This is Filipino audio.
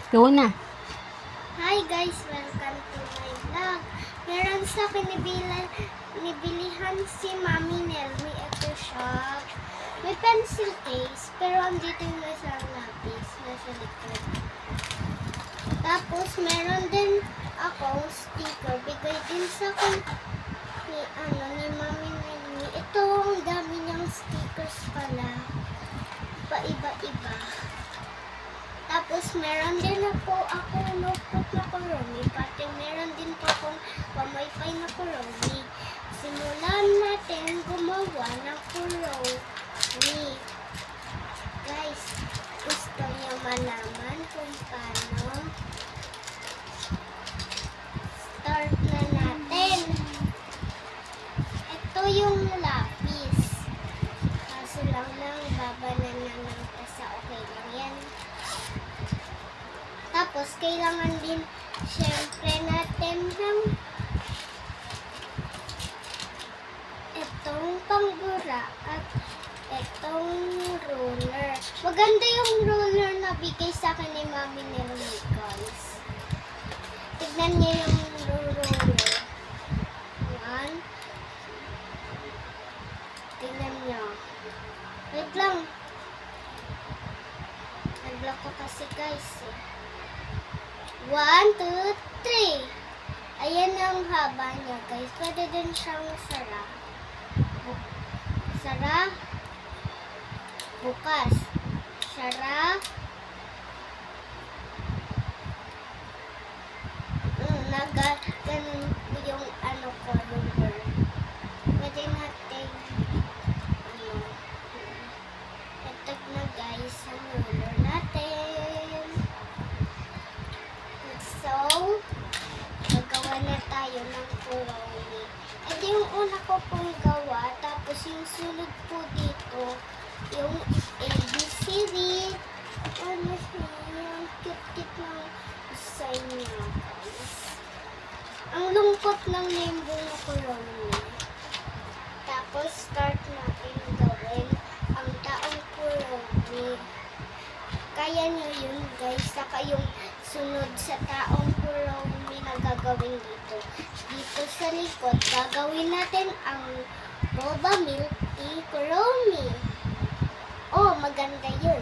Go na. Hi guys, welcome to my vlog. Meron sa akin nibilihan si Mami Nelmy. Ito siya. May pencil case, pero andito yung isang lapis nasa likod. Tapos meron din akong sticker. Bigay din sa akin ni Mami Nelmy. Ito, ang dami niyang stickers pala. Iba-iba. Tapos, meron din ako notebook na kurumi. Pati meron din po akong pamaypay na kurumi. Simulan natin gumawa ng kurumi. Guys, gusto niyo malaman kung paano? Start na natin. Ito yung lapis. Kaso lang babanan ng tasa. Okay lang yan. Tapos, kailangan din, syempre, natin ng itong pangbura at itong ruler. Maganda yung ruler na bigay sa akin ni Mami Nelmy, guys. Tignan niyo yung ruler. Yan. Tignan niyo. Wait lang. Nag-block ko kasi, guys. 1, 2, 3. Ayan ang haba niya, guys. Pwede din siyang sara. Sara. Bukas. Sara. Ganun yung ko, ruler. Pwede natin ito na, guys, ang ruler natin. So, gagawa na tayo ng kurumi. Ito yung una ko pong gawa. Tapos yung sunod po dito, yung ABCD. Ano siya? Yung cute-cute ng design niya, guys. Ang lungkot ng rainbow na kurumi. Tapos, start natin gawin ang taong kurumi. Kaya nyo yun, guys. Saka yung sunod sa taong kurumi na gagawin dito. Dito sa likod, gagawin natin ang boba milk tea kurumi. Oh, maganda yun.